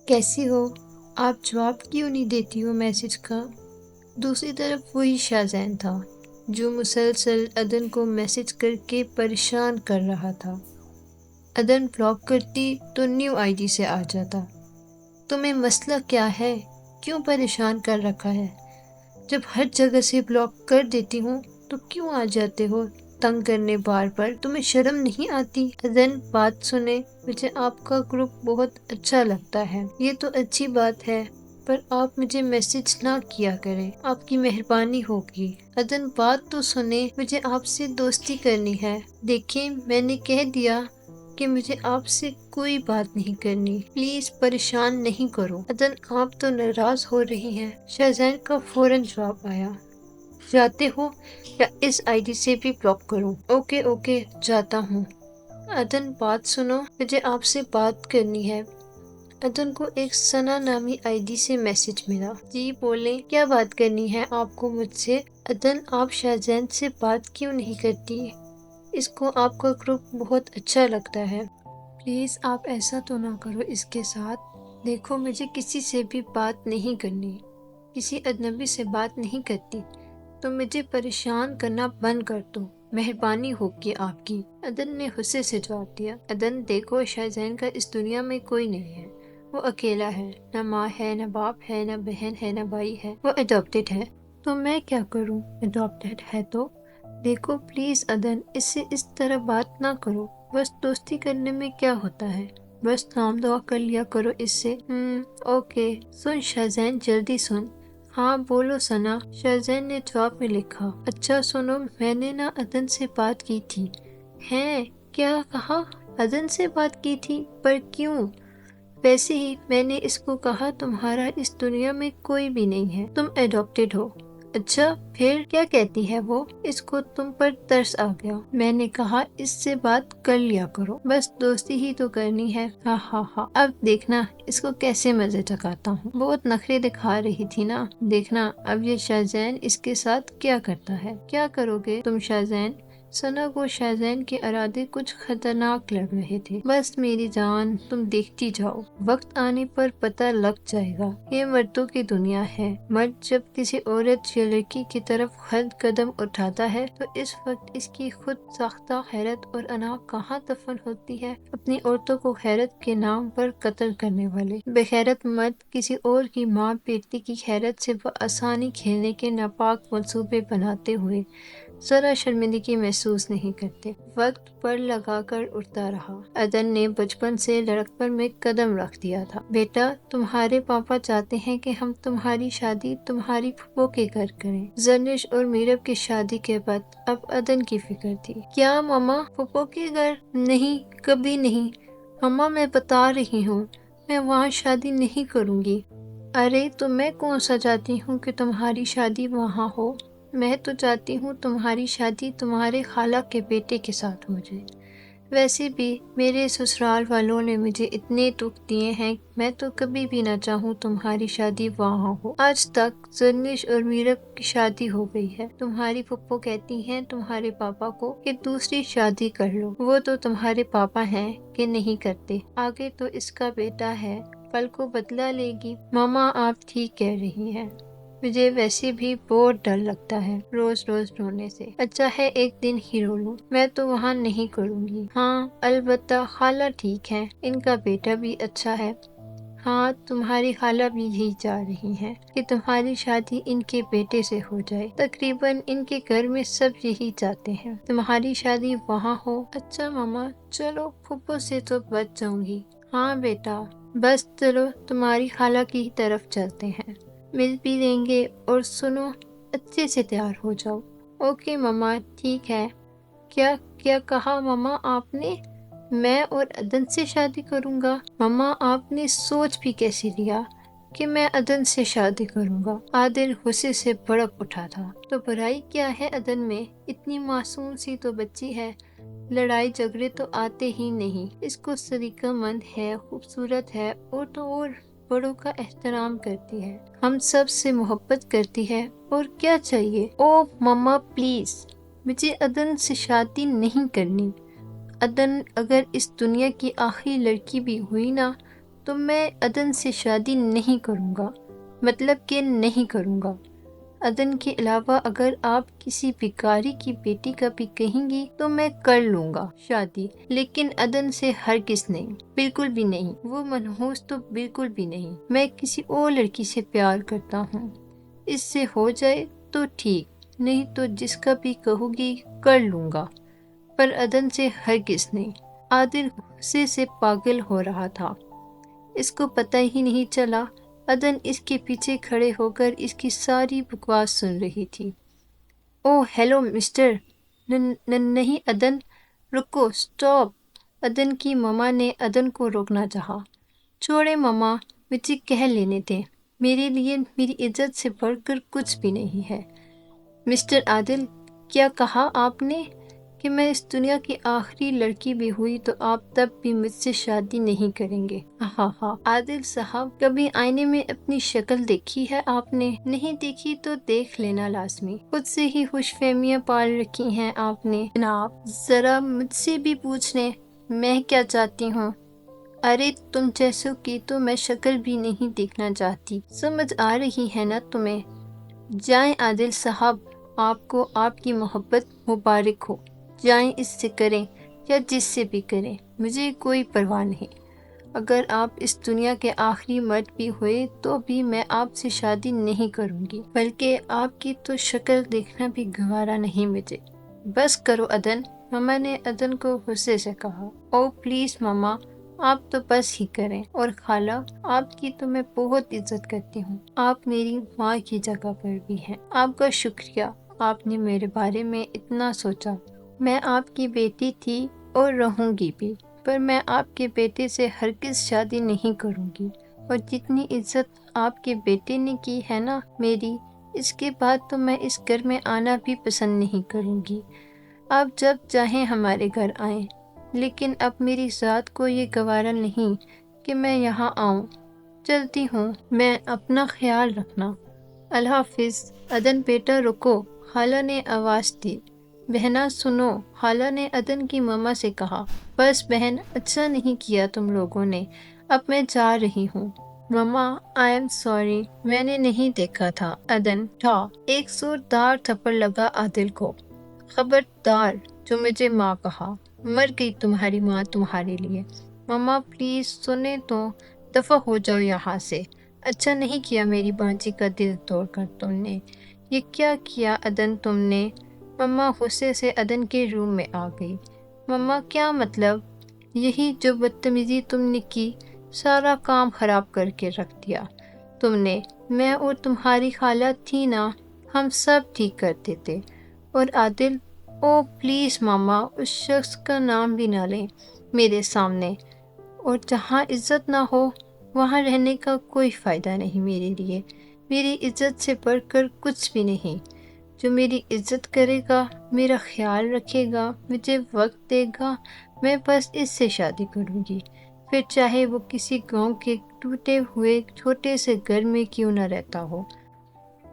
کیسی ہو؟ آپ جواب کیوں نہیں دیتی ہو میسج کا؟ دوسری طرف وہی شاہزین تھا جو مسلسل عدن کو میسج کر کے پریشان کر رہا تھا۔ عدن بلاک کرتی تو نیو آئی ڈی سے آ جاتا۔ تمہیں مسئلہ کیا ہے؟ کیوں پریشان کر رکھا ہے؟ جب ہر جگہ سے بلاک کر دیتی ہوں تو کیوں آ جاتے ہو تنگ کرنے بار بار؟ تمہیں شرم نہیں آتی؟ عدن بات سنے، مجھے آپ کا گروپ بہت اچھا لگتا ہے، یہ تو اچھی بات ہے، پر آپ مجھے میسج نہ کیا کریں، آپ کی مہربانی ہوگی۔ عدن بات تو سنے، مجھے آپ سے دوستی کرنی ہے۔ دیکھیں میں نے کہہ دیا کہ مجھے آپ سے کوئی بات نہیں کرنی، پلیز پریشان نہیں کرو۔ عدن آپ تو ناراض ہو رہی ہیں۔ شاہزین کا فوراً جواب آیا، جاتے ہو یا اس آئی ڈی سے بھی بلاک کروں؟ اوکے جاتا ہوں۔ عدن بات سنو، مجھے آپ سے بات کرنی ہے۔ عدن کو ایک ثنا نامی آئی ڈی سے میسج ملا۔ جی بولیں، کیا بات کرنی ہے آپ کو مجھ سے؟ عدن آپ شاہزین سے بات کیوں نہیں کرتی؟ اس کو آپ کا گروپ بہت اچھا لگتا ہے، پلیز آپ ایسا تو نہ کرو اس کے ساتھ۔ دیکھو مجھے کسی سے بھی بات نہیں کرنی، کسی اجنبی سے بات نہیں کرتی، تو مجھے پریشان کرنا بند کر دو، مہربانی ہوگی آپ کی۔ عدن نے غصے سے جواب دیا، عدن دیکھو شاہزین کا اس دنیا میں کوئی نہیں ہے، وہ اکیلا ہے، نہ ماں ہے، نہ باپ ہے، نہ بہن ہے، نہ بھائی ہے، وہ اڈاپٹیڈ ہے۔ تو میں کیا کروں؟ اڈاپٹیڈ ہے تو؟ دیکھو پلیز عدن، اس سے اس طرح بات نہ کرو، بس دوستی کرنے میں کیا ہوتا ہے، بس نام دعا کر لیا کرو اس سے۔ اوکے سن شاہزین، جلدی سن۔ ہاں بولو ثنا، شاہزین نے جواب میں لکھا۔ اچھا سنو، میں نے نا عدن سے بات کی تھی۔ ہیں؟ کیا کہا؟ عدن سے بات کی تھی؟ پر کیوں؟ ویسے ہی میں نے اس کو کہا تمہارا اس دنیا میں کوئی بھی نہیں ہے، تم اڈاپٹیڈ ہو۔ اچھا پھر کیا کہتی ہے وہ؟ اس کو تم پر ترس آ گیا، میں نے کہا اس سے بات کر لیا کرو، بس دوستی ہی تو کرنی ہے۔ ہاں ہاں ہاں، اب دیکھنا اس کو کیسے مزے چکاتا ہوں، بہت نخرے دکھا رہی تھی نا، دیکھنا اب یہ شاہزین اس کے ساتھ کیا کرتا ہے۔ کیا کرو گے تم شاہزین؟ ثنا کو شاہزین کے ارادے کچھ خطرناک لگ رہے تھے۔ بس میری جان تم دیکھتی جاؤ، وقت آنے پر پتہ لگ جائے گا، یہ مردوں کی دنیا ہے۔ مرد جب کسی عورت یا لڑکی کی طرف خود قدم اٹھاتا ہے تو اس وقت اس کی خود ساختہ غیرت اور انا کہاں دفن ہوتی ہے؟ اپنی عورتوں کو غیرت کے نام پر قتل کرنے والے بغیرت مرد کسی اور کی ماں بیٹی کی غیرت سے بآسانی کھیلنے کے ناپاک منصوبے بناتے ہوئے ذرا شرمندگی محسوس نہیں کرتے۔ وقت پر لگا کر اٹھتا رہا۔ عدن نے بچپن سے لڑکپن میں قدم رکھ دیا تھا۔ بیٹا تمہارے پاپا چاہتے ہیں کہ ہم تمہاری شادی تمہاری پھپھو کے گھر کریں۔ زرنش اور میرب کی شادی کے بعد اب عدن کی فکر تھی۔ کیا ماما؟ پھپھو کے گھر؟ نہیں، کبھی نہیں ماما، میں بتا رہی ہوں، میں وہاں شادی نہیں کروں گی۔ ارے تو میں کون سا چاہتی ہوں کہ تمہاری شادی وہاں ہو؟ میں تو چاہتی ہوں تمہاری شادی تمہارے خالہ کے بیٹے کے ساتھ ہو جائے۔ ویسے بھی میرے سسرال والوں نے مجھے اتنے دکھ دیے ہیں، میں تو کبھی بھی نہ چاہوں تمہاری شادی وہاں ہو۔ آج تک زرنش اور میرب کی شادی ہو گئی ہے، تمہاری پھپھو کہتی ہیں تمہارے پاپا کو کہ دوسری شادی کر لو، وہ تو تمہارے پاپا ہیں کہ نہیں کرتے، آگے تو اس کا بیٹا ہے، کل کو بدلہ لے گی۔ ماما آپ ٹھیک کہہ رہی ہیں، مجھے ویسے بھی بہت ڈر لگتا ہے روز روز رونے سے، اچھا ہے ایک دن ہی رو لوں، میں تو وہاں نہیں کروں گی۔ ہاں البتہ خالہ ٹھیک ہے، ان کا بیٹا بھی اچھا ہے۔ ہاں تمہاری خالہ بھی یہی چاہ رہی ہیں کہ تمہاری شادی ان کے بیٹے سے ہو جائے، تقریباً ان کے گھر میں سب یہی چاہتے ہیں، تمہاری شادی وہاں ہو۔ اچھا ماما چلو، پھپھو سے تو بچ جاؤں گی۔ ہاں بیٹا بس چلو تمہاری خالہ کی طرف چلتے ہیں، مل بھی لیں گے، اور سنو اچھے سے تیار ہو جاؤ۔ اوکے ماما ٹھیک ہے۔ کیا کیا کہا ماما آپ نے؟ میں اور عدن سے شادی کروں گا؟ ماما آپ نے سوچ بھی کیسے لیا کہ میں عدن سے شادی کروں گا؟ عادل غصے سے بھڑک اٹھا تھا۔ تو برائی کیا ہے عدن میں؟ اتنی معصوم سی تو بچی ہے، لڑائی جھگڑے تو آتے ہی نہیں، اس کو سلیقہ مند ہے، خوبصورت ہے، اور تو اور بڑوں کا احترام کرتی ہے، ہم سب سے محبت کرتی ہے، اور کیا چاہیے؟ او ماما پلیز، مجھے عدن سے شادی نہیں کرنی۔ عدن اگر اس دنیا کی آخری لڑکی بھی ہوئی نا تو میں عدن سے شادی نہیں کروں گا، مطلب کہ نہیں کروں گا۔ عدن کے علاوہ اگر آپ کسی بھکاری کی بیٹی کا بھی کہیں گی تو میں کر لوں گا شادی، لیکن عدن سے ہرگز نہیں، بالکل بھی نہیں۔ وہ منحوس تو بالکل بھی نہیں۔ میں کسی اور لڑکی سے پیار کرتا ہوں، اس سے ہو جائے تو ٹھیک، نہیں تو جس کا بھی کہوں گی کر لوں گا، پر عدن سے ہرگز نہیں۔ عادل غصے سے پاگل ہو رہا تھا، اس کو پتہ ہی نہیں چلا۔ عدن اس کے پیچھے کھڑے ہو کر اس کی ساری بکواس سن رہی تھی۔ اوہ ہیلو مسٹر، نہیں عدن، رکو، سٹاپ۔ عدن کی ماما نے عدن کو روکنا چاہا۔ چھوڑے ماما، مجھے کہہ لینے دیں، میرے لیے میری عزت سے بڑھ کر کچھ بھی نہیں ہے۔ مسٹر عادل، کیا کہا آپ نے؟ کہ میں اس دنیا کی آخری لڑکی بھی ہوئی تو آپ تب بھی مجھ سے شادی نہیں کریں گے؟ ہاں ہاں۔ عادل صاحب، کبھی آئینے میں اپنی شکل دیکھی ہے آپ نے؟ نہیں دیکھی تو دیکھ لینا لازمی، خود سے ہی خوش فہمیاں پال رکھی ہیں آپ نے۔ جناب، ذرا مجھ سے بھی پوچھ لیں، میں کیا چاہتی ہوں؟ ارے تم جیسوں کی تو میں شکل بھی نہیں دیکھنا چاہتی، سمجھ آ رہی ہے نا تمہیں؟ جائیں عادل صاحب، آپ کو آپ کی محبت مبارک ہو، جائیں اس سے کریں یا جس سے بھی کریں، مجھے کوئی پرواہ نہیں۔ اگر آپ اس دنیا کے آخری مرد بھی ہوئے تو بھی میں آپ سے شادی نہیں کروں گی، بلکہ آپ کی تو شکل دیکھنا بھی گوارا نہیں مجھے۔ بس کرو عدن، ماما نے عدن کو غصے سے کہا۔ او پلیز ماما، آپ تو بس ہی کریں۔ اور خالہ، آپ کی تو میں بہت عزت کرتی ہوں، آپ میری ماں کی جگہ پر بھی ہیں۔ آپ کا شکریہ، آپ نے میرے بارے میں اتنا سوچا۔ میں آپ کی بیٹی تھی اور رہوں گی بھی، پر میں آپ کے بیٹے سے ہرگز شادی نہیں کروں گی، اور جتنی عزت آپ کے بیٹے نے کی ہے نا میری، اس کے بعد تو میں اس گھر میں آنا بھی پسند نہیں کروں گی۔ آپ جب چاہیں ہمارے گھر آئیں، لیکن اب میری ذات کو یہ گوارا نہیں کہ میں یہاں آؤں۔ چلتی ہوں میں، اپنا خیال رکھنا۔ اللہ حافظ۔ عدن بیٹا رکو، خالہ نے آواز دی۔ بہنا سنو، خالہ نے عدن کی ماما سے کہا۔ بس بہن، اچھا نہیں کیا تم لوگوں نے، اب میں جا رہی ہوں۔ ماما آئی ایم سوری، میں نے نہیں دیکھا تھا۔ عدن تھا۔ ایک زوردار تھپڑ لگا عادل کو۔ خبردار، جو مجھے ماں کہا، مر گئی تمہاری ماں تمہارے لیے۔ ماما پلیز سنیں تو، دفع ہو جاؤ یہاں سے۔ اچھا نہیں کیا میری بانجی کا دل توڑ کر تم نے، یہ کیا کیا عدن تم نے؟ ماما غصے سے عدن کے روم میں آ گئی۔ ماما کیا مطلب؟ یہی جو بدتمیزی تم نے کی، سارا کام خراب کر کے رکھ دیا تم نے۔ میں اور تمہاری خالہ تھی نا، ہم سب ٹھیک کرتے تھے۔ اور عادل، او پلیز ماما، اس شخص کا نام بھی نہ لیں میرے سامنے، اور جہاں عزت نہ ہو وہاں رہنے کا کوئی فائدہ نہیں میرے لیے۔ میری عزت سے بڑھ کر کچھ بھی نہیں۔ جو میری عزت کرے گا، میرا خیال رکھے گا، مجھے وقت دے گا، میں بس اس سے شادی کروں گی، پھر چاہے وہ کسی گاؤں کے ٹوٹے ہوئے چھوٹے سے گھر میں کیوں نہ رہتا ہو۔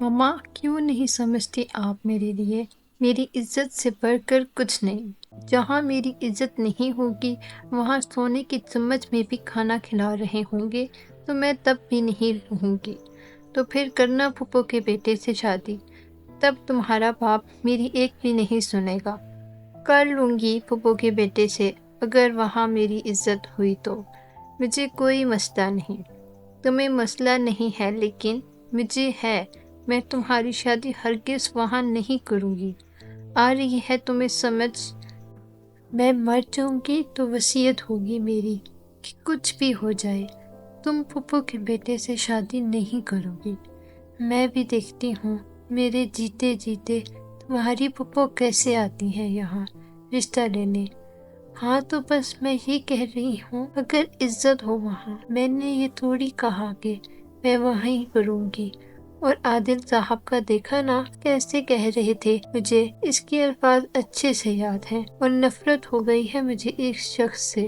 ماما کیوں نہیں سمجھتی آپ میرے لیے؟ میری عزت سے بڑھ کر کچھ نہیں۔ جہاں میری عزت نہیں ہوگی، وہاں سونے کی چمچ میں بھی کھانا کھلا رہے ہوں گے تو میں تب بھی نہیں رہوں گی۔ تو پھر کرنا پھپھو کے بیٹے سے شادی، تب تمہارا باپ میری ایک بھی نہیں سنے گا۔ کر لوں گی پھپھو کے بیٹے سے، اگر وہاں میری عزت ہوئی تو، مجھے کوئی مسئلہ نہیں۔ تمہیں مسئلہ نہیں ہے لیکن مجھے ہے، میں تمہاری شادی ہرگز وہاں نہیں کروں گی۔ آ رہی ہے تمہیں سمجھ؟ میں مر جاؤں گی تو وصیت ہوگی میری کہ کچھ بھی ہو جائے، تم پھپھو کے بیٹے سے شادی نہیں کرو گی۔ میں بھی دیکھتی ہوں میرے جیتے جیتے تمہاری پھپھو کیسے آتی ہیں یہاں رشتہ لینے۔ ہاں تو بس میں یہ کہہ رہی ہوں، اگر عزت ہو وہاں، میں نے یہ تھوڑی کہا کہ میں وہیں کروں گی۔ اور عادل صاحب کا دیکھا نا کیسے کہہ رہے تھے مجھے، اس کے الفاظ اچھے سے یاد ہیں، اور نفرت ہو گئی ہے مجھے ایک شخص سے،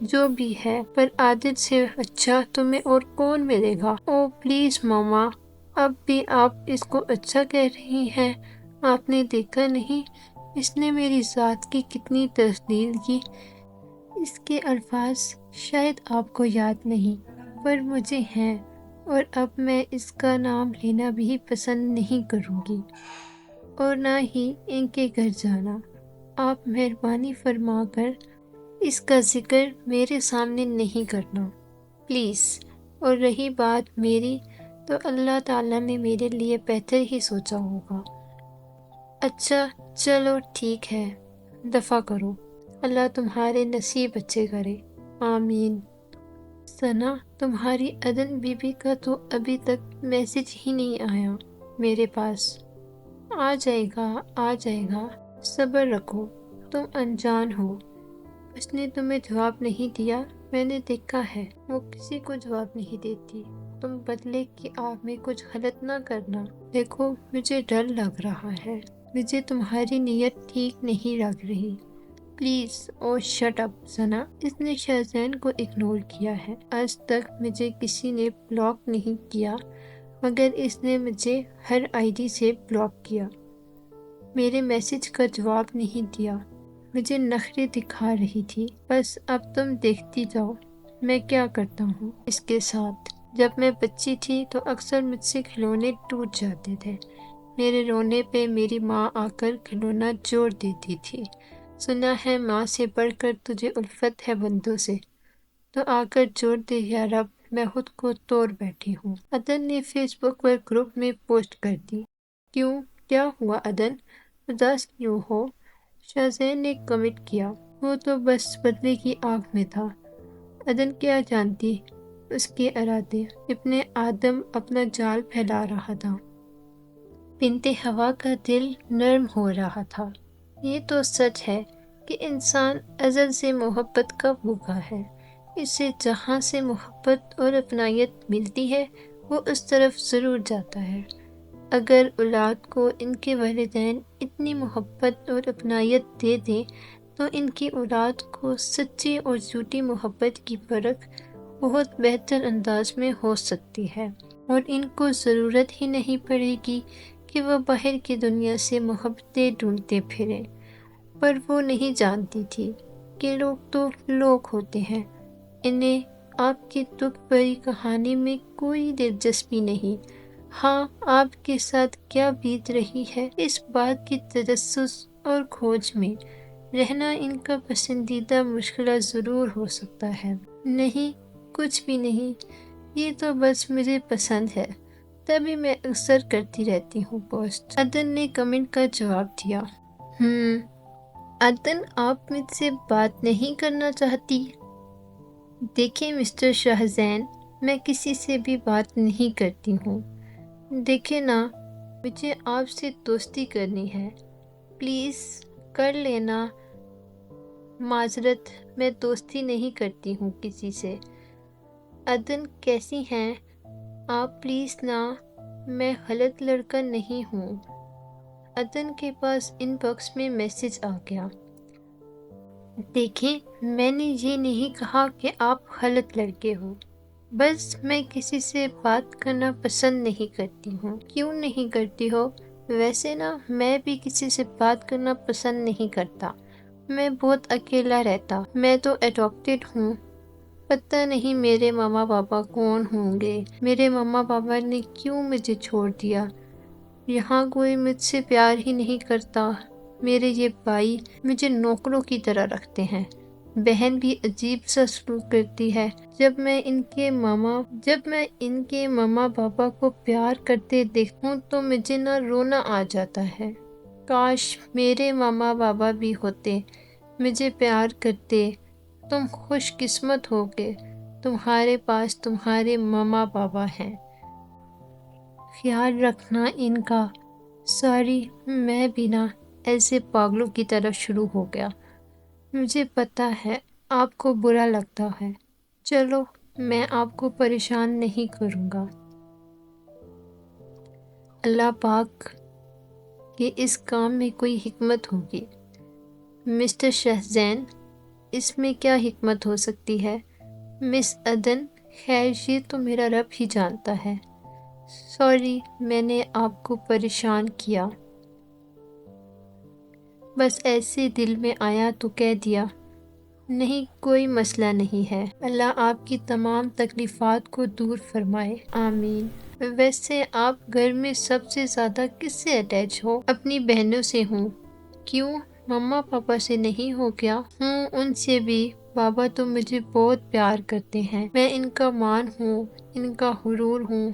جو بھی ہے، پر عادل سے اچھا تمہیں اور کون ملے گا؟ او پلیز ماما، اب بھی آپ اس کو اچھا کہہ رہی ہیں؟ آپ نے دیکھا نہیں اس نے میری ذات کی کتنی تجلیل کی؟ اس کے الفاظ شاید آپ کو یاد نہیں، پر مجھے ہیں، اور اب میں اس کا نام لینا بھی پسند نہیں کروں گی، اور نہ ہی ان کے گھر جانا۔ آپ مہربانی فرما کر اس کا ذکر میرے سامنے نہیں کرنا، پلیز۔ اور رہی بات میری، تو اللہ تعالیٰ نے میرے لیے بہتر ہی سوچا ہوگا۔ اچھا چلو ٹھیک ہے، دفع کرو، اللہ تمہارے نصیب اچھے کرے، آمین۔ ثنا، تمہاری عدن بی بی کا تو ابھی تک میسج ہی نہیں آیا میرے پاس۔ آ جائے گا، آ جائے گا، صبر رکھو، تم انجان ہو۔ اس نے تمہیں جواب نہیں دیا، میں نے دیکھا ہے، وہ کسی کو جواب نہیں دیتی۔ تم بدلے کی آگ میں کچھ غلط نہ کرنا۔ دیکھو مجھے ڈر لگ رہا ہے، مجھے تمہاری نیت ٹھیک نہیں لگ رہی، پلیز۔ او شٹ اپ ثنا۔ اس نے شاہزین کو اگنور کیا ہے۔ آج تک مجھے کسی نے بلاک نہیں کیا، مگر اس نے مجھے ہر آئی ڈی سے بلاک کیا، میرے میسج کا جواب نہیں دیا، مجھے نخرے دکھا رہی تھی۔ بس اب تم دیکھتی جاؤ میں کیا کرتا ہوں اس کے ساتھ۔ جب میں بچی تھی تو اکثر مجھ سے کھلونے ٹوٹ جاتے تھے، میرے رونے پہ میری ماں آ کر کھلونا جوڑ دیتی تھی۔ سنا ہے ماں سے بڑھ کر تجھے الفت ہے بندوں سے، تو آ کر جوڑ دے یا رب، میں خود کو توڑ بیٹھی ہوں۔ عدن نے فیس بک پر گروپ میں پوسٹ کر دی۔ کیوں، کیا ہوا عدن، اداس کیوں ہو؟ شاہزین نے کمنٹ کیا۔ وہ تو بس بدلے کی آگ میں تھا، عدن کیا جانتی اس کے ارادے۔ ابن آدم اپنا جال پھیلا رہا تھا، بنت ہوا کا دل نرم ہو رہا تھا۔ یہ تو سچ ہے کہ انسان ازل سے محبت کا بھوکا ہے، اسے جہاں سے محبت اور اپنائیت ملتی ہے وہ اس طرف ضرور جاتا ہے۔ اگر اولاد کو ان کے والدین اتنی محبت اور اپنائیت دے دیں تو ان کی اولاد کو سچی اور جھوٹی محبت کی فرق بہت بہتر انداز میں ہو سکتی ہے، اور ان کو ضرورت ہی نہیں پڑے گی کہ وہ باہر کی دنیا سے محبتیں ڈھونڈتے پھریں۔ پر وہ نہیں جانتی تھی کہ لوگ تو لوگ ہوتے ہیں، انہیں آپ کی دکھ بھری کہانی میں کوئی دلچسپی نہیں۔ ہاں، آپ کے ساتھ کیا بیت رہی ہے اس بات کی تجسس اور کھوج میں رہنا ان کا پسندیدہ مشغلہ ضرور ہو سکتا ہے۔ نہیں، کچھ بھی نہیں، یہ تو بس مجھے پسند ہے، تبھی میں اکثر کرتی رہتی ہوں پوسٹ۔ عدن نے کمنٹ کا جواب دیا۔ عدن، آپ مجھ سے بات نہیں کرنا چاہتی؟ دیکھیں مسٹر شاہزین، میں کسی سے بھی بات نہیں کرتی ہوں۔ دیکھیں نا، مجھے آپ سے دوستی کرنی ہے، پلیز کر لینا۔ معذرت، میں دوستی نہیں کرتی ہوں کسی سے۔ عدن، کیسی ہیں آپ؟ پلیز نا، میں غلط لڑکا نہیں ہوں۔ عدن کے پاس ان باکس میں میسج آ گیا۔ دیکھیں، میں نے یہ نہیں کہا کہ آپ غلط لڑکے ہو، بس میں کسی سے بات کرنا پسند نہیں کرتی ہوں۔ کیوں نہیں کرتی ہو؟ ویسے نا، میں بھی کسی سے بات کرنا پسند نہیں کرتا، میں بہت اکیلا رہتا۔ میں تو اڈاپٹیڈ ہوں، پتہ نہیں میرے ماما پاپا کون ہوں گے، میرے ماما پاپا نے کیوں مجھے چھوڑ دیا، یہاں کوئی مجھ سے پیار ہی نہیں کرتا۔ میرے یہ بھائی مجھے نوکروں کی طرح رکھتے ہیں، بہن بھی عجیب سا سلوک کرتی ہے۔ جب میں ان کے ماما پاپا کو پیار کرتے دیکھتا ہوں تو مجھے نہ رونا آ جاتا ہے۔ کاش میرے ماما پاپا بھی ہوتے، مجھے پیار کرتے۔ تم خوش قسمت ہو کہ تمہارے پاس تمہارے ماما پاپا ہیں۔ خیال رکھنا ان کا۔ سوری، میں بھی نہ ایسے پاگلوں کی طرح شروع ہو گیا۔ مجھے پتا ہے آپ کو برا لگتا ہے، چلو میں آپ کو پریشان نہیں کروں گا۔ اللہ پاک کہ اس کام میں کوئی حکمت ہوگی۔ مسٹر شاہزین، اس میں کیا حکمت ہو سکتی ہے؟ مس عدن، خیر یہ تو میرا رب ہی جانتا ہے۔ سوری، میں نے آپ کو پریشان کیا، بس ایسے دل میں آیا تو کہہ دیا۔ نہیں، کوئی مسئلہ نہیں ہے، اللہ آپ کی تمام تکلیفات کو دور فرمائے، آمین۔ ویسے آپ گھر میں سب سے زیادہ کس سے اٹیچ ہو؟ اپنی بہنوں سے ہوں۔ کیوں، مما پاپا سے نہیں ہو کیا؟ ہوں، ان سے بھی۔ بابا تو مجھے بہت پیار کرتے ہیں، میں ان کا مان ہوں، ان کا غرور ہوں،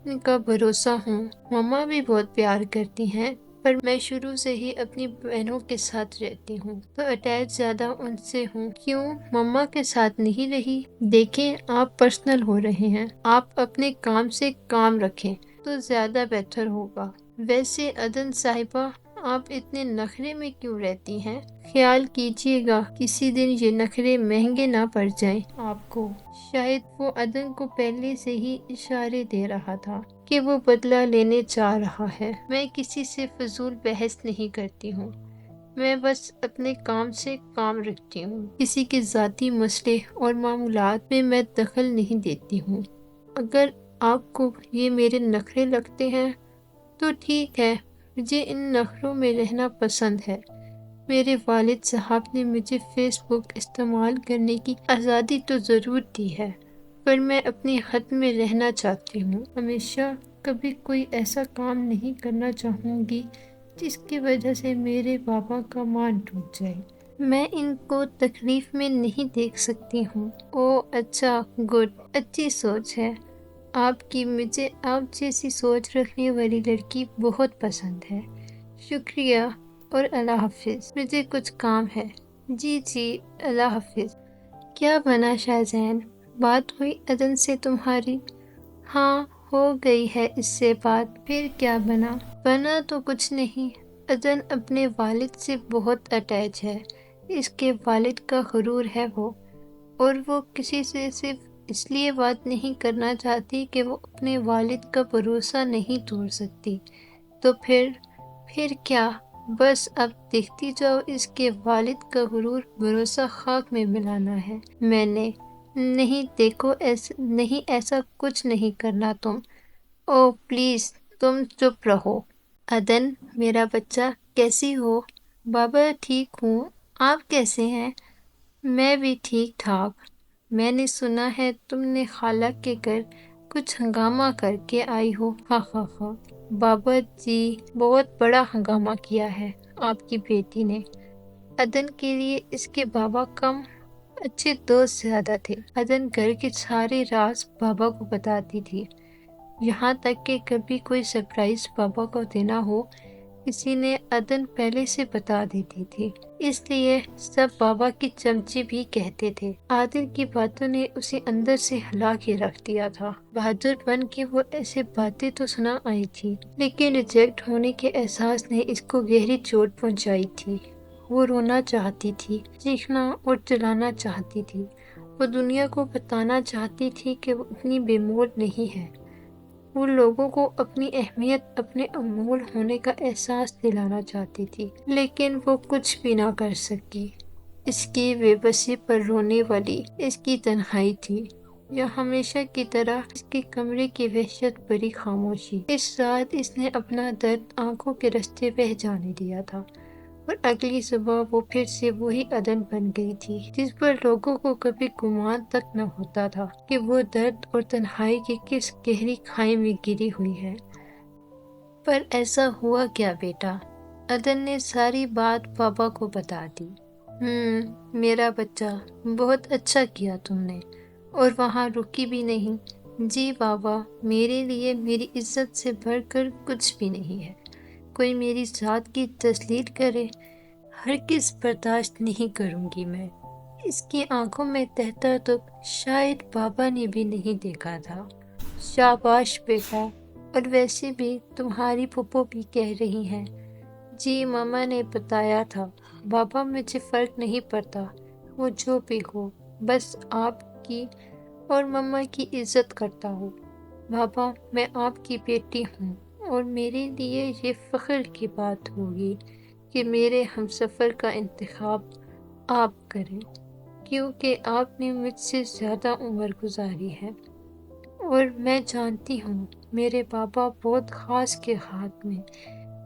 ان کا بھروسہ ہوں۔ مما بھی بہت پیار کرتی ہیں، پر میں شروع سے ہی اپنی بہنوں کے ساتھ رہتی ہوں، تو اٹیچ زیادہ ان سے ہوں۔ کیوں، مما کے ساتھ نہیں رہی؟ دیکھیں، آپ پرسنل ہو رہے ہیں، آپ اپنے کام سے کام رکھیں تو زیادہ بہتر ہوگا۔ ویسے عدن صاحبہ، آپ اتنے نخرے میں کیوں رہتی ہیں؟ خیال کیجیے گا کسی دن یہ نخرے مہنگے نہ پڑ جائیں آپ کو۔ شاید وہ عدن کو پہلے سے ہی اشارے دے رہا تھا کہ وہ بدلہ لینے جا رہا ہے۔ میں کسی سے فضول بحث نہیں کرتی ہوں، میں بس اپنے کام سے کام رکھتی ہوں، کسی کے ذاتی مسئلے اور معاملات میں میں دخل نہیں دیتی ہوں۔ اگر آپ کو یہ میرے نخرے لگتے ہیں تو ٹھیک ہے، مجھے ان نخروں میں رہنا پسند ہے۔ میرے والد صاحب نے مجھے فیس بک استعمال کرنے کی آزادی تو ضرور دی ہے، پر میں اپنی حد میں رہنا چاہتی ہوں۔ ہمیشہ کبھی کوئی ایسا کام نہیں کرنا چاہوں گی جس کی وجہ سے میرے بابا کا مان ٹوٹ جائے۔ میں ان کو تکلیف میں نہیں دیکھ سکتی ہوں۔ او اچھا، گڈ، اچھی سوچ ہے آپ کی۔ مجھے آپ جیسی سوچ رکھنے والی لڑکی بہت پسند ہے۔ شکریہ اور اللہ حافظ، مجھے کچھ کام ہے۔ جی جی، اللہ حافظ۔ کیا بنا شاہزین، بات ہوئی عدن سے تمہاری؟ ہاں، ہو گئی ہے اس سے بات۔ پھر کیا بنا؟ بنا تو کچھ نہیں، عدن اپنے والد سے بہت اٹیچ ہے، اس کے والد کا غرور ہے وہ، اور وہ کسی سے صرف اس لیے بات نہیں کرنا چاہتی کہ وہ اپنے والد کا بھروسہ نہیں توڑ سکتی۔ تو پھر کیا؟ بس اب دیکھتی جاؤ، اس کے والد کا غرور بھروسہ خاک میں ملانا ہے۔ میں نے نہیں، دیکھو ایسا کچھ نہیں کرنا تم۔ او پلیز، تم چپ رہو۔ عدن میرا بچہ، کیسی ہو؟ بابا ٹھیک ہوں، آپ کیسے ہیں؟ میں بھی ٹھیک ٹھاک۔ میں نے سنا ہے تم نے خالہ کے گھر کچھ ہنگامہ کر کے آئی ہو۔ ہاں ہاں ہاں، بابا جی بہت بڑا ہنگامہ کیا ہے آپ کی بیٹی نے۔ عدن کے لیے اس کے بابا کم اچھے دوست زیادہ تھے۔ عدن گھر کے سارے راز بابا کو بتاتی تھی، یہاں تک کہ کبھی کوئی سرپرائز بابا کو دینا ہو، کسی نے عدن پہلے سے بتا دیتی تھی، اس لیے سب بابا کی چمچی بھی کہتے تھے۔ عادل کی باتوں نے اسے اندر سے ہلا کے رکھ دیا تھا۔ بہادر بن کے وہ ایسے باتیں تو سنا آئی تھی، لیکن ریجیکٹ ہونے کے احساس نے اس کو گہری چوٹ پہنچائی تھی۔ وہ رونا چاہتی تھی، چیخنا اور چلانا چاہتی تھی، وہ دنیا کو بتانا چاہتی تھی کہ وہ اتنی بے مول نہیں ہے۔ وہ لوگوں کو اپنی اہمیت، اپنے انمول ہونے کا احساس دلانا چاہتی تھی، لیکن وہ کچھ بھی نہ کر سکی۔ اس کی بے بسی پر رونے والی اس کی تنہائی تھی، یا ہمیشہ کی طرح اس کے کمرے کی وحشت بھری خاموشی۔ اس رات اس نے اپنا درد آنکھوں کے رستے بہہ جانے دیا تھا، اور اگلی صبح وہ پھر سے وہی عدن بن گئی تھی جس پر لوگوں کو کبھی گمان تک نہ ہوتا تھا کہ وہ درد اور تنہائی کی کس گہری کھائی میں گری ہوئی ہے۔ پر ایسا ہوا کیا بیٹا؟ عدن نے ساری بات بابا کو بتا دی۔ میرا بچہ، بہت اچھا کیا تم نے، اور وہاں رکی بھی نہیں۔ جی بابا، میرے لیے میری عزت سے بڑھ کر کچھ بھی نہیں ہے۔ کوئی میری ذات کی تذلیل کرے، ہرگز برداشت نہیں کروں گی میں۔ اس کی آنکھوں میں تہتا دکھ شاید بابا نے بھی نہیں دیکھا تھا۔ شاباش بیٹا، اور ویسے بھی تمہاری پھپھو بھی کہہ رہی ہیں۔ جی ماما نے بتایا تھا، بابا مجھے فرق نہیں پڑتا، وہ جو بھی ہو، بس آپ کی اور مما کی عزت کرتا ہوں۔ بابا، میں آپ کی بیٹی ہوں، اور میرے لیے یہ فخر کی بات ہوگی کہ میرے ہمسفر کا انتخاب آپ کریں، کیونکہ آپ نے مجھ سے زیادہ عمر گزاری ہے، اور میں جانتی ہوں میرے بابا بہت خاص کے ہاتھ میں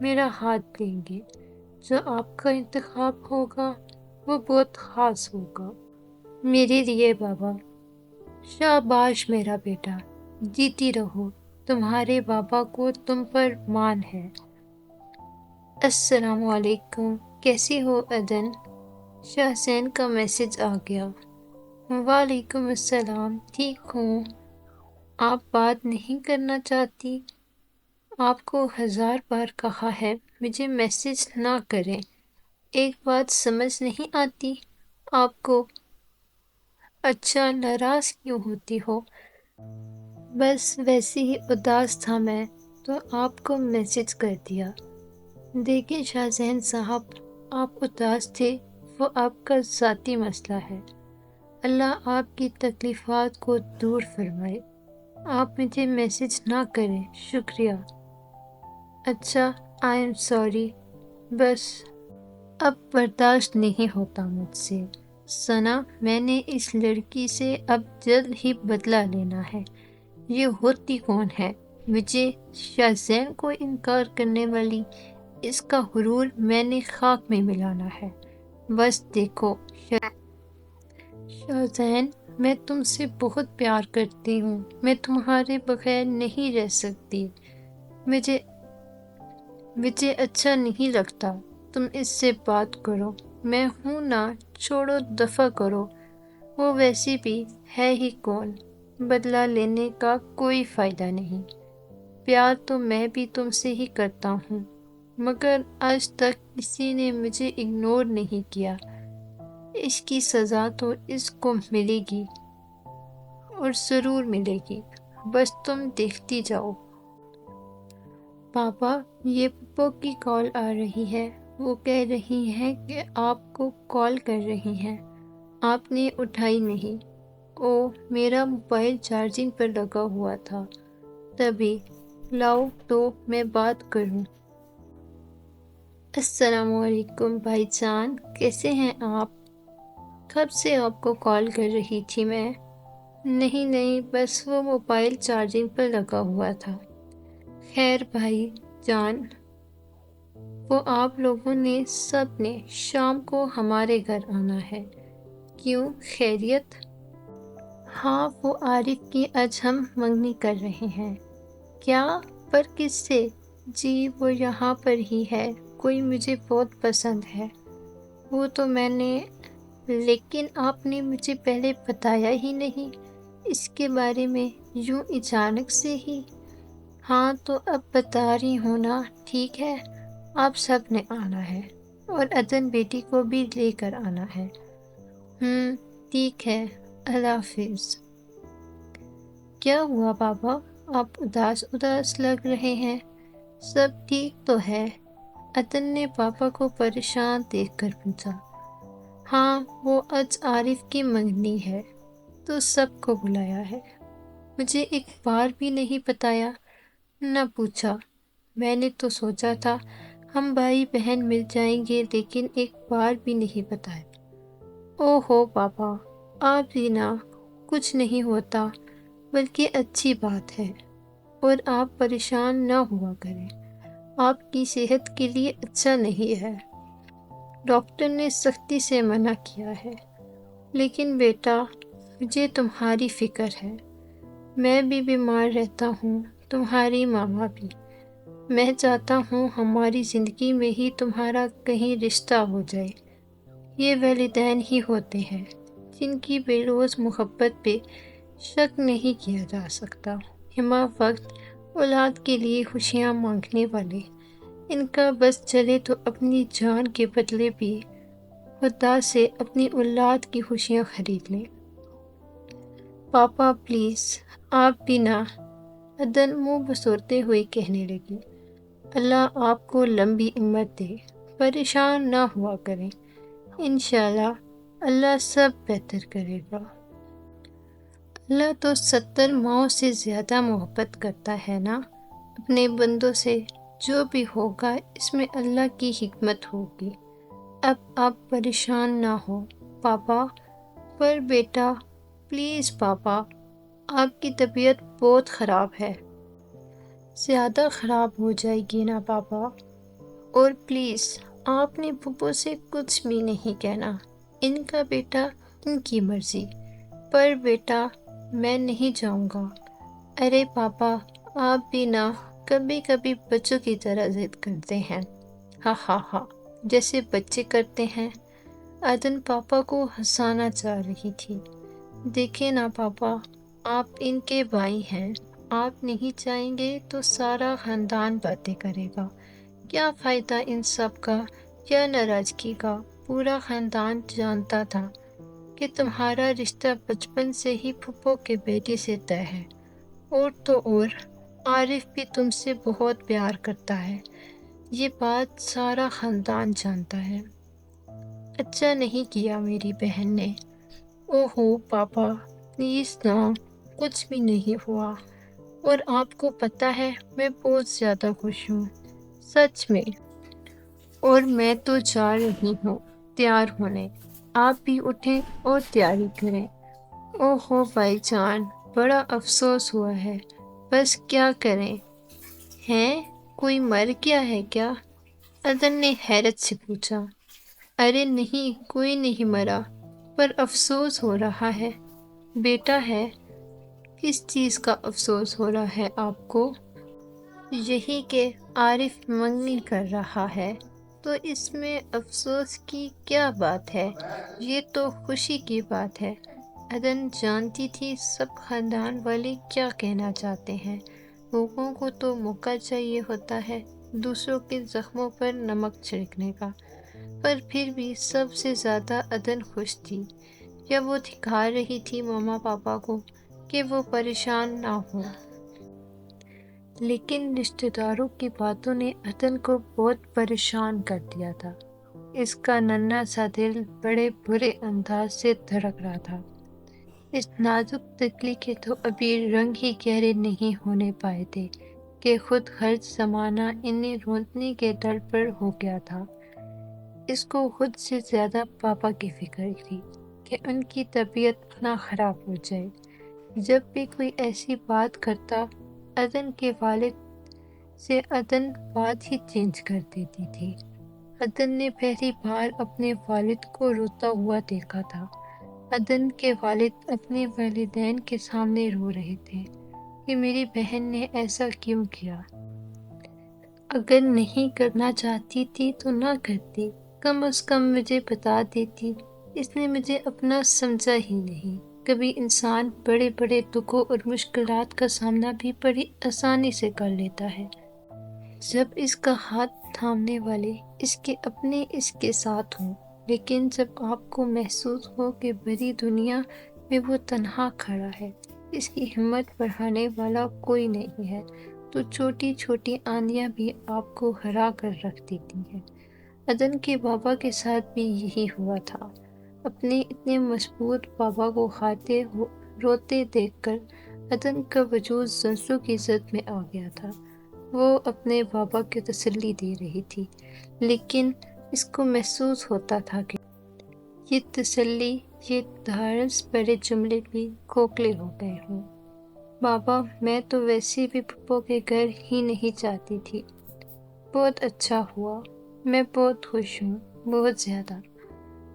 میرا ہاتھ دیں گے۔ جو آپ کا انتخاب ہوگا وہ بہت خاص ہوگا۔ میرے لیے بابا۔ شاباش میرا بیٹا، جیتی رہو، تمہارے بابا کو تم پر مان ہے۔ السلام علیکم، کیسی ہو عدن؟ شاہ زین کا میسج آ گیا۔ وعلیکم السلام، ٹھیک ہوں۔ آپ بات نہیں کرنا چاہتی؟ آپ کو 1000 بار کہا ہے مجھے میسج نہ کریں، ایک بات سمجھ نہیں آتی آپ کو؟ اچھا، ناراض کیوں ہوتی ہو؟ بس ویسے ہی اداس تھا میں، تو آپ کو میسج کر دیا۔ دیکھیں شاہ زین صاحب، آپ اداس تھے، وہ آپ کا ذاتی مسئلہ ہے، اللہ آپ کی تکلیفات کو دور فرمائے۔ آپ مجھے میسج نہ کریں، شکریہ۔ اچھا، آئی ایم سوری، بس اب برداشت نہیں ہوتا مجھ سے۔ ثنا، میں نے اس لڑکی سے اب جلد ہی بدلہ لینا ہے۔ یہ ہوتی کون ہے؟ مجھے شاہ زین کو انکار کرنے والی، اس کا غرور میں نے خاک میں ملانا ہے۔ بس دیکھو شاہ زین، میں تم سے بہت پیار کرتی ہوں، میں تمہارے بغیر نہیں رہ سکتی۔ مجھے اچھا نہیں لگتا تم اس سے بات کرو، میں ہوں نا، چھوڑو، دفع کرو۔ وہ ویسی بھی ہے ہی کون، بدلہ لینے کا کوئی فائدہ نہیں۔ پیار تو میں بھی تم سے ہی کرتا ہوں، مگر آج تک کسی نے مجھے اگنور نہیں کیا۔ اس کی سزا تو اس کو ملے گی، اور ضرور ملے گی، بس تم دیکھتی جاؤ۔ پاپا، یہ پپو کی کال آ رہی ہے، وہ کہہ رہی ہیں کہ آپ کو کال کر رہی ہیں، آپ نے اٹھائی نہیں۔ او، میرا موبائل چارجنگ پر لگا ہوا تھا تبھی، لاؤ تو میں بات کروں۔ السلام علیکم بھائی جان، کیسے ہیں آپ؟ کب سے آپ کو کال کر رہی تھی میں؟ نہیں، بس وہ موبائل چارجنگ پر لگا ہوا تھا۔ خیر بھائی جان، وہ آپ لوگوں نے سب نے شام کو ہمارے گھر آنا ہے، کیوں، خیریت؟ ہاں، وہ عارف کی آج ہم منگنی کر رہے ہیں۔ کیا؟ پر کس سے؟ جی وہ یہاں پر ہی ہے، کوئی مجھے بہت پسند ہے۔ وہ تو میں نے، لیکن آپ نے مجھے پہلے بتایا ہی نہیں اس کے بارے میں، یوں اچانک سے ہی۔ ہاں تو اب بتا رہی ہوں نا، ٹھیک ہے، آپ سب نے آنا ہے، اور عدن بیٹی کو بھی لے کر آنا ہے۔ ٹھیک ہے، اللہ حافظ۔ کیا ہوا بابا، آپ اداس لگ رہے ہیں؟ سب ٹھیک تو ہے؟ عدن نے پاپا کو پریشان دیکھ کر پوچھا۔ ہاں، وہ آج عارف کی منگنی ہے، تو سب کو بلایا ہے، مجھے ایک بار بھی نہیں بتایا، نہ پوچھا۔ میں نے تو سوچا تھا ہم بھائی بہن مل جائیں گے، لیکن ایک بار بھی نہیں بتایا۔ او ہو پاپا، آپ بھی نا، کچھ نہیں ہوتا، بلکہ اچھی بات ہے، اور آپ پریشان نہ ہوا کریں، آپ کی صحت کے لیے اچھا نہیں ہے، ڈاکٹر نے سختی سے منع کیا ہے۔ لیکن بیٹا، مجھے تمہاری فکر ہے، میں بھی بیمار رہتا ہوں، تمہاری ماما بھی، میں چاہتا ہوں ہماری زندگی میں ہی تمہارا کہیں رشتہ ہو جائے۔ یہ والدین ہی ہوتے ہیں جن کی بے لوث محبت پہ شک نہیں کیا جا سکتا، ہمہ وقت اولاد کے لیے خوشیاں مانگنے والے، ان کا بس چلے تو اپنی جان کے بدلے بھی خدا سے اپنی اولاد کی خوشیاں خرید لیں۔ پاپا پلیز، آپ بھی نہ، عدن منہ بسورتے ہوئے کہنے لگی۔ اللہ آپ کو لمبی عمر دے، پریشان نہ ہوا کریں، انشاءاللہ اللہ سب بہتر کرے گا۔ اللہ تو 70 ماؤں سے زیادہ محبت کرتا ہے نا اپنے بندوں سے، جو بھی ہوگا اس میں اللہ کی حکمت ہوگی۔ اب آپ پریشان نہ ہو پاپا۔ پر بیٹا پلیز پاپا، آپ کی طبیعت بہت خراب ہے، زیادہ خراب ہو جائے گی نا پاپا، اور پلیز آپ نے پھپھو سے کچھ بھی نہیں کہنا، ان کا بیٹا ان کی مرضی، پر بیٹا میں نہیں جاؤں گا۔ ارے پاپا، آپ بھی نہ کبھی کبھی بچوں کی طرح ضد کرتے ہیں، ہاں ہاں ہاں، جیسے بچے کرتے ہیں۔ عدن پاپا کو ہنسانا چاہ رہی تھی۔ دیکھیں نا پاپا، آپ ان کے بھائی ہیں، آپ نہیں چاہیں گے تو سارا خاندان باتیں کرے گا، کیا فائدہ ان سب کا یا ناراضگی کا؟ پورا خاندان جانتا تھا کہ تمہارا رشتہ بچپن سے ہی پھپھو کے بیٹے سے طے ہے، اور تو اور عارف بھی تم سے بہت پیار کرتا ہے، یہ بات سارا خاندان جانتا ہے۔ اچھا نہیں کیا میری بہن نے۔ اوہو پاپا پلیز نا، کچھ بھی نہیں ہوا، اور آپ کو پتہ ہے میں بہت زیادہ خوش ہوں، سچ میں۔ اور میں تو جا رہی ہوں تیار ہونے، آپ بھی اٹھیں اور تیاری کریں۔ اوہو بھائی جان، بڑا افسوس ہوا ہے، بس کیا کریں؟ ہیں، کوئی مر گیا ہے کیا؟ عدن نے حیرت سے پوچھا۔ ارے نہیں، کوئی نہیں مرا، پر افسوس ہو رہا ہے۔ بیٹا ہے، کس چیز کا افسوس ہو رہا ہے آپ کو؟ یہی کہ عارف منگنی کر رہا ہے، تو اس میں افسوس کی کیا بات ہے؟ یہ تو خوشی کی بات ہے۔ عدن جانتی تھی سب خاندان والے کیا کہنا چاہتے ہیں، لوگوں کو تو موقع چاہیے ہوتا ہے دوسروں کے زخموں پر نمک چھڑکنے کا، پر پھر بھی سب سے زیادہ عدن خوش تھی، یا وہ دکھا رہی تھی ماما پاپا کو کہ وہ پریشان نہ ہوں۔ لیکن رشتہ داروں کی باتوں نے عدن کو بہت پریشان کر دیا تھا۔ اس کا ننھا سا دل بڑے برے انداز سے دھڑک رہا تھا۔ اس نازک تکلی کے تو ابھی رنگ ہی گہرے نہیں ہونے پائے تھے کہ خود خرچ زمانہ انہیں روندنے کے ڈر پر ہو گیا تھا۔ اس کو خود سے زیادہ پاپا کی فکر تھی کہ ان کی طبیعت نہ خراب ہو جائے۔ جب بھی کوئی ایسی بات کرتا عدن کے والد سے، عدن بات ہی چینج کر دیتی تھی۔ عدن نے پہلی بار اپنے والد کو روتا ہوا دیکھا تھا۔ عدن کے والد اپنے والدین کے سامنے رو رہے تھے کہ میری بہن نے ایسا کیوں کیا؟ اگر نہیں کرنا چاہتی تھی تو نہ کرتی، کم از کم مجھے بتا دیتی، اس نے مجھے اپنا سمجھا ہی نہیں۔ کبھی انسان بڑے بڑے دکھوں اور مشکلات کا سامنا بھی بڑی آسانی سے کر لیتا ہے، جب اس کا ہاتھ تھامنے والے اس کے اپنے اس کے ساتھ ہوں۔ لیکن جب آپ کو محسوس ہو کہ بڑی دنیا میں وہ تنہا کھڑا ہے، اس کی ہمت بڑھانے والا کوئی نہیں ہے، تو چھوٹی چھوٹی آندیاں بھی آپ کو ہرا کر رکھ دیتی ہیں۔ عدن کے بابا کے ساتھ بھی یہی ہوا تھا۔ اپنے اتنے مضبوط بابا کو روتے دیکھ کر عدن کا وجود زنسوں کی زد میں آ گیا تھا۔ وہ اپنے بابا کی تسلی دے رہی تھی، لیکن اس کو محسوس ہوتا تھا کہ یہ تسلی، یہ ڈھارس بھرے جملے بھی کھوکھلے ہو گئے ہوں۔ بابا، میں تو ویسے بھی پھپھو کے گھر ہی نہیں چاہتی تھی۔ بہت اچھا ہوا، میں بہت خوش ہوں، بہت زیادہ۔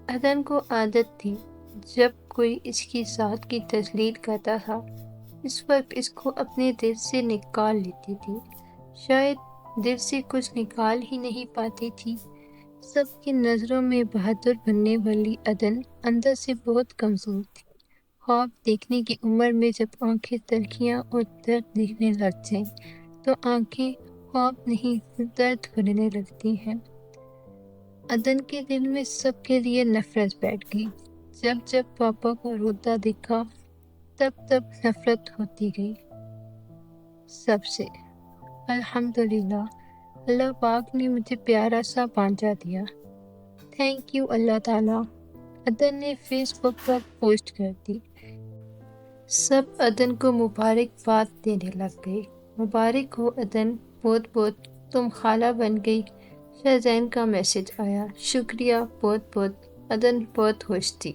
عدن کو عادت تھی، جب کوئی اس کی ذات کی تجلیل کرتا تھا، اس وقت اس کو اپنے دل سے نکال لیتی تھی۔ شاید دل سے کچھ نکال ہی نہیں پاتی تھی۔ سب کی نظروں میں بہادر بننے والی عدن اندر سے بہت کمزور تھی۔ خواب دیکھنے کی عمر میں جب آنکھیں تلخیاں اور درد دیکھنے لگ جائیں تو آنکھیں خواب نہیں درد بھرنے لگتی ہیں۔ عدن کے دل میں سب کے لیے نفرت بیٹھ گئی۔ جب جب پاپا کو روتا دیکھا تب نفرت ہوتی گئی سب سے۔ الحمدللہ، اللہ پاک نے مجھے پیارا سا بانجا دیا، تھینک یو اللہ تعالیٰ۔ عدن نے فیس بک پر پوسٹ کر دی۔ سب عدن کو مبارکباد دینے لگ گئے۔ مبارک ہو عدن، بہت بہت، تم خالہ بن گئی۔ شاہزین کا میسج آیا، شکریہ بہت بہت۔ عدن بہت خوش تھی۔